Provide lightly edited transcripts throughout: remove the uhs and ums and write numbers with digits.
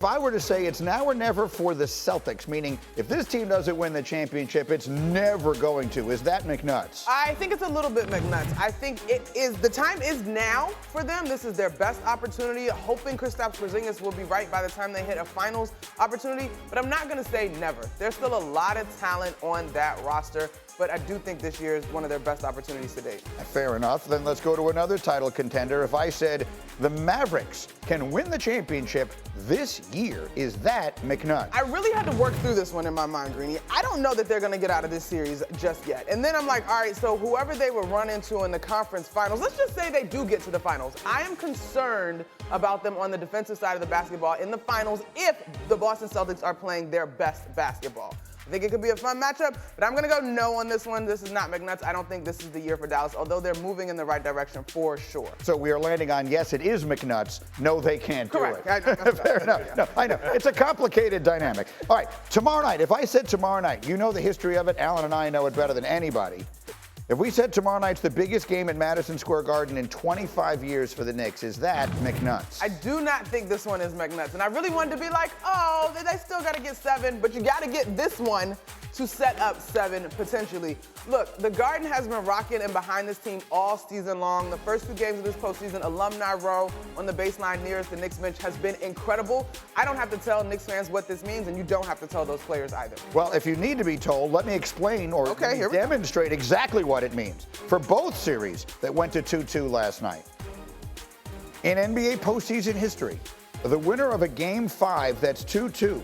If I were to say it's now or never for the Celtics, meaning if this team doesn't win the championship, it's never going to, is that McNutt's? I think it's a little bit McNutt's. I think the time is now for them. This is their best opportunity. Hoping Kristaps Porzingis will be right by the time they hit a finals opportunity, but I'm not going to say never. There's still a lot of talent on that roster, but I do think this year is one of their best opportunities to date. Fair enough. Then let's go to another title contender. If I said the Mavericks can win the championship this year, is that McNutt? I really had to work through this one in my mind, Greeny. I don't know that they're going to get out of this series just yet. And then I'm like, all right, so whoever they would run into in the conference finals, let's just say they do get to the finals. I am concerned about them on the defensive side of the basketball in the finals if the Boston Celtics are playing their best basketball. I think it could be a fun matchup, but I'm going to go no on this one. This is not McNutt's. I don't think this is the year for Dallas, although they're moving in the right direction for sure. So we are landing on, yes, it is McNutt's. No, they can't Correct. do it. Fair enough. No, I know. It's a complicated dynamic. All right, tomorrow night, if I said tomorrow night, you know the history of it. Alan and I know it better than anybody. If we said tomorrow night's the biggest game at Madison Square Garden in 25 years for the Knicks, is that McNutt's? I do not think this one is McNutt's. And I really wanted to be like, oh, they still got to get 7, but you got to get this one to set up 7 potentially. Look, the Garden has been rocking and behind this team all season long. The first 2 games of this postseason, alumni row on the baseline nearest the Knicks bench has been incredible. I don't have to tell Knicks fans what this means, and you don't have to tell those players either. Well, if you need to be told, let me explain or demonstrate exactly what it means for both series that went to 2-2 last night. In NBA postseason history, the winner of a Game 5 that's 2-2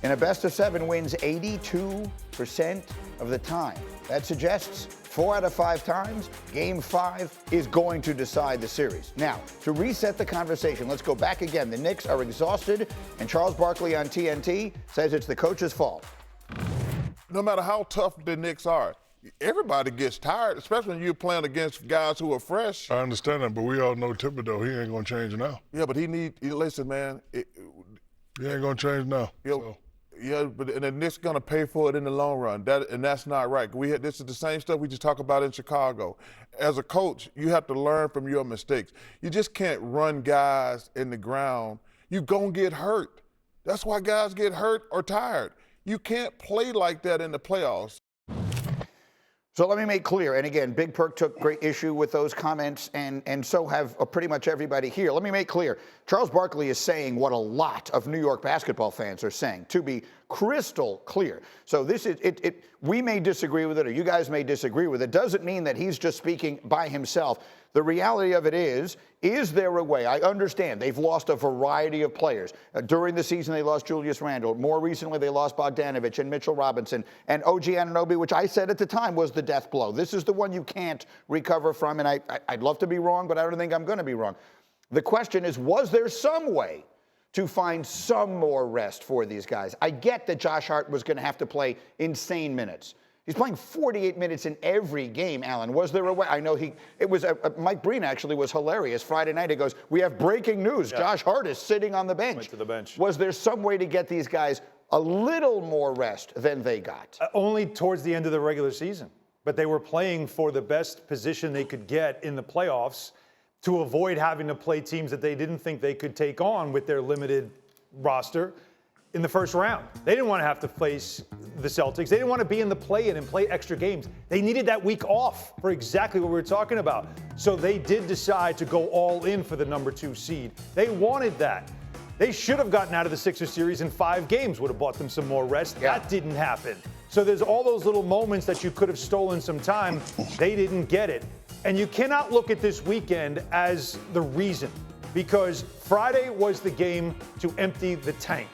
in a best-of-7 wins 82% of the time. That suggests 4 out of 5 times, Game 5 is going to decide the series. Now, to reset the conversation, let's go back again. The Knicks are exhausted, and Charles Barkley on TNT says it's the coach's fault. No matter how tough the Knicks are, everybody gets tired, especially when you're playing against guys who are fresh. I understand that, but we all know Thibodeau, he ain't going to change now. Yeah, but listen, man. He ain't going to change now. Yeah, but the Knicks going to pay for it in the long run. That's not right. This is the same stuff we just talk about in Chicago. As a coach, you have to learn from your mistakes. You just can't run guys in the ground. You're going to get hurt. That's why guys get hurt or tired. You can't play like that in the playoffs. So let me make clear, and again, Big Perk took great issue with those comments, and so have pretty much everybody here. Let me make clear, Charles Barkley is saying what a lot of New York basketball fans are saying, to be crystal clear. So this is, we may disagree with it, or you guys may disagree with it. Doesn't mean that he's just speaking by himself. The reality of it is there a way? I understand they've lost a variety of players. During the season, they lost Julius Randle. More recently, they lost Bogdanovich and Mitchell Robinson and OG Anunoby, which I said at the time was the death blow. This is the one you can't recover from, and I'd love to be wrong, but I don't think I'm going to be wrong. The question is, was there some way to find some more rest for these guys? I get that Josh Hart was going to have to play insane minutes. He's playing 48 minutes in every game, Alan. Was there a way? I know Mike Breen actually was hilarious. Friday night, he goes, we have breaking news. Yeah. Josh Hart is sitting on the bench. Went to the bench. Was there some way to get these guys a little more rest than they got? Only towards the end of the regular season. But they were playing for the best position they could get in the playoffs to avoid having to play teams that they didn't think they could take on with their limited roster in the first round. They didn't want to have to face the Celtics. They didn't want to be in the play-in and play extra games. They needed that week off for exactly what we were talking about. So they did decide to go all in for the number 2 seed. They wanted that. They should have gotten out of the Sixers series in 5 games, would have bought them some more rest. Yeah. That didn't happen. So there's all those little moments that you could have stolen some time. They didn't get it. And you cannot look at this weekend as the reason, because Friday was the game to empty the tank.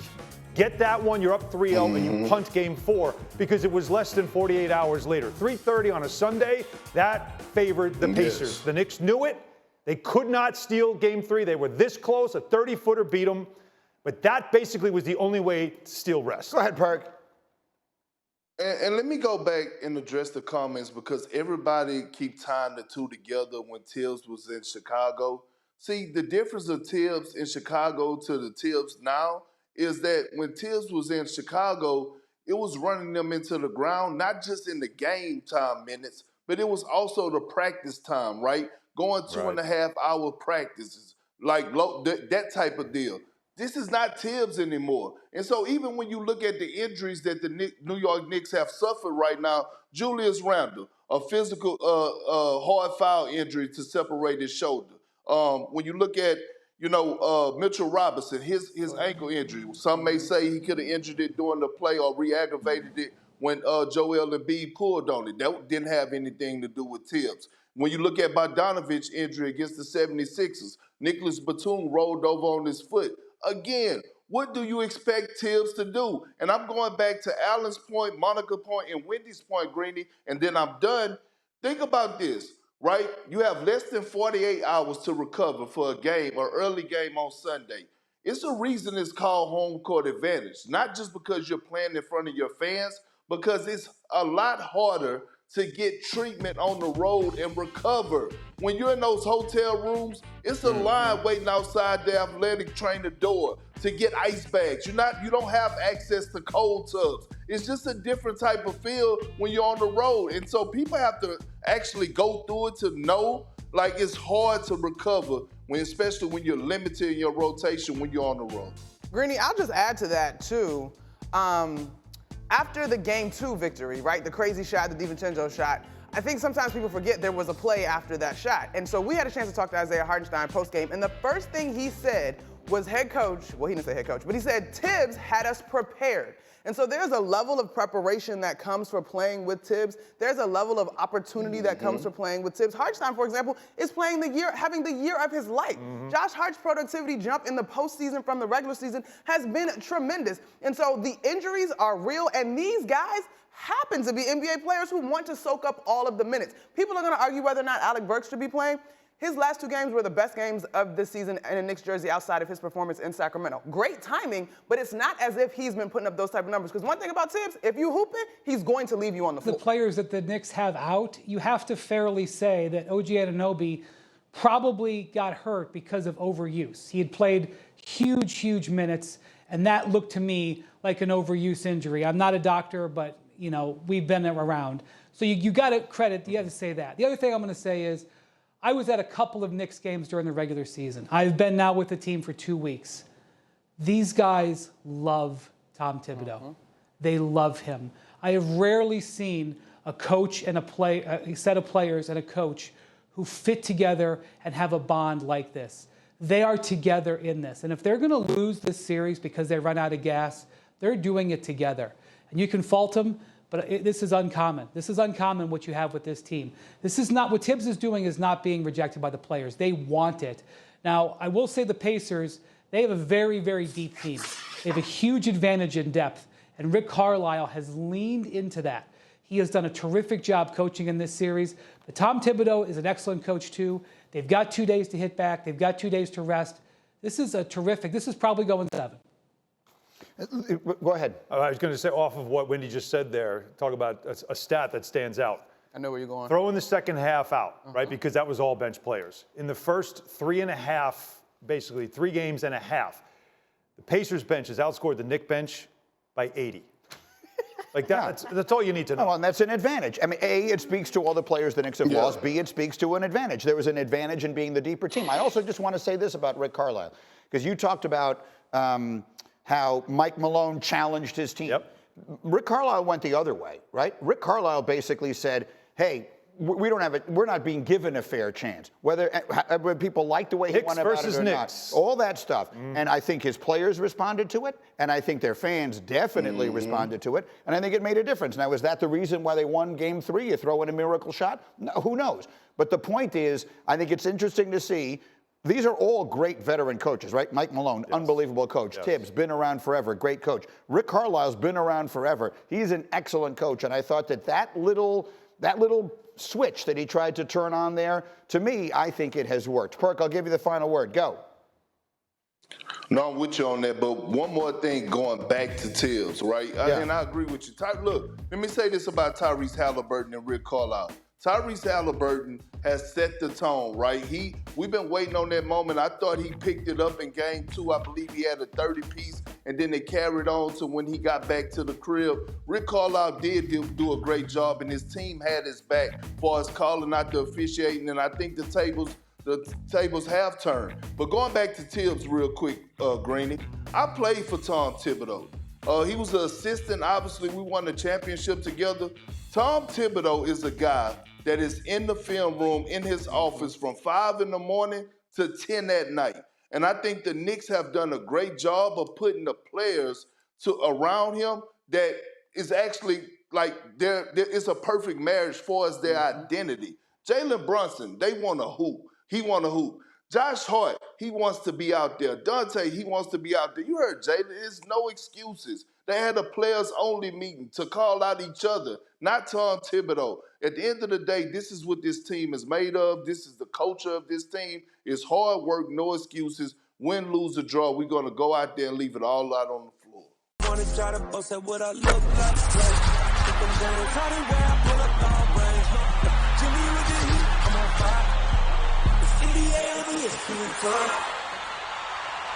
Get that one, you're up 3-0, and you punt game 4 because it was less than 48 hours later. 3:30 on a Sunday, that favored the Pacers. Yes. The Knicks knew it. They could not steal game 3. They were this close. A 30-footer beat them. But that basically was the only way to steal rest. Go ahead, Perk. And let me go back and address the comments, because everybody keep tying the two together when Tibbs was in Chicago. See, the difference of Tibbs in Chicago to the Tibbs now is that when Tibbs was in Chicago, it was running them into the ground, not just in the game time minutes, but it was also the practice time, right? Going 2.5 hour practices, like that type of deal. This is not Tibbs anymore. And so even when you look at the injuries that the New York Knicks have suffered right now, Julius Randle, a physical hard foul injury to separate his shoulder. When you look at Mitchell Robinson, his ankle injury. Some may say he could have injured it during the play or re-aggravated it when Joel Embiid pulled on it. That didn't have anything to do with Tibbs. When you look at Bogdanovic's injury against the 76ers, Nicholas Batum rolled over on his foot. Again, what do you expect Tibbs to do? And I'm going back to Alan's point, Monica's point, and Wendy's point, Greeny, and then I'm done. Think about this, right? You have less than 48 hours to recover for a game, or early game on Sunday. It's a reason it's called home court advantage, not just because you're playing in front of your fans, because it's a lot harder to get treatment on the road and recover. When you're in those hotel rooms, it's a line waiting outside the athletic trainer door to get ice bags. You don't have access to cold tubs. It's just a different type of feel when you're on the road. And so people have to actually go through it to know, like, it's hard to recover, especially when you're limited in your rotation when you're on the road. Greeny, I'll just add to that, too. After the Game 2 victory, right, the crazy shot, the DiVincenzo shot, I think sometimes people forget there was a play after that shot. And so we had a chance to talk to Isaiah Hartenstein post-game, and the first thing he said was head coach, well, he didn't say head coach, but he said Tibbs had us prepared. And so there's a level of preparation that comes for playing with Tibbs. There's a level of opportunity that comes for playing with Tibbs. Hartenstein, for example, is having the year of his life. Josh Hart's productivity jump in the postseason from the regular season has been tremendous. And so the injuries are real, and these guys happen to be NBA players who want to soak up all of the minutes. People are going to argue whether or not Alec Burks should be playing. His last 2 games were the best games of this season in a Knicks jersey outside of his performance in Sacramento. Great timing, but it's not as if he's been putting up those type of numbers. Because one thing about Tibbs, if you hoop it, he's going to leave you on the floor. The players that the Knicks have out, you have to fairly say that OG Anunoby probably got hurt because of overuse. He had played huge minutes, and that looked to me like an overuse injury. I'm not a doctor, but we've been around. So you got to credit, you have to say that. The other thing I'm going to say is, I was at a couple of Knicks games during the regular season. I've been now with the team for 2 weeks. These guys love Tom Thibodeau. They love him. I have rarely seen a coach and a set of players and a coach who fit together and have a bond like this. They are together in this. And if they're going to lose this series because they run out of gas, they're doing it together. And you can fault them, but this is uncommon. This is uncommon what you have with this team. This is not what Tibbs is doing, is not being rejected by the players. They want it. Now, I will say the Pacers, they have a very deep team. They have a huge advantage in depth, and Rick Carlisle has leaned into that. He has done a terrific job coaching in this series. But Tom Thibodeau is an excellent coach too. They've got 2 days to hit back. They've got 2 days to rest. This is this is probably going 7. Go ahead. I was going to say, off of what Wendy just said there, talk about a stat that stands out. I know where you're going. Throw in the second half out, right? Because that was all bench players. In the first 3.5, basically 3 games and a half, the Pacers bench has outscored the Knicks bench by 80. Like that's all you need to know. Oh, and that's an advantage. I mean, A, it speaks to all the players the Knicks have lost. B, it speaks to an advantage. There was an advantage in being the deeper team. I also just want to say this about Rick Carlisle, because you talked about how Mike Malone challenged his team. Yep. Rick Carlisle went the other way, right? Rick Carlisle basically said, hey, we're not being given a fair chance. Whether people like the way he went about it or not, all that stuff. And I think his players responded to it, and I think their fans definitely responded to it, and I think it made a difference. Now, is that the reason why they won Game 3? You throw in a miracle shot? No, who knows? But the point is, I think it's interesting to see. These are all great veteran coaches, right? Mike Malone, unbelievable coach. Yes. Tibbs, been around forever, great coach. Rick Carlisle's been around forever. He's an excellent coach, and I thought that little switch that he tried to turn on there, to me, I think it has worked. Perk, I'll give you the final word. Go. No, I'm with you on that, but one more thing going back to Tibbs, right? And I agree with you. Look, let me say this about Tyrese Halliburton and Rick Carlisle. Tyrese Halliburton has set the tone, right? We've been waiting on that moment. I thought he picked it up in Game 2. I believe he had a 30-piece, and then they carried on to when he got back to the crib. Rick Carlisle did do a great job, and his team had his back as far as calling out the officiating, and I think the tables the tables have turned. But going back to Tibbs real quick, Greeny, I played for Tom Thibodeau. He was an assistant. Obviously, we won the championship together. Tom Thibodeau is a guy that is in the film room in his office from 5 in the morning to 10 at night. And I think the Knicks have done a great job of putting the players around him that is actually like it's a perfect marriage for us, their identity. Jalen Brunson, they want to hoop. He want to hoop. Josh Hart, he wants to be out there. Dante, he wants to be out there. You heard Jalen, there's no excuses. They had a players-only meeting to call out each other, not Tom Thibodeau. At the end of the day, this is what this team is made of. This is the culture of this team. It's hard work, no excuses. Win, lose, or draw, we're going to go out there and leave it all out on the floor. Wanna try to boast at what I look like. Think I'm going caught it where I pull up all range. Jimmy with the heat, I'm on fire. It's NBA on the ESPN.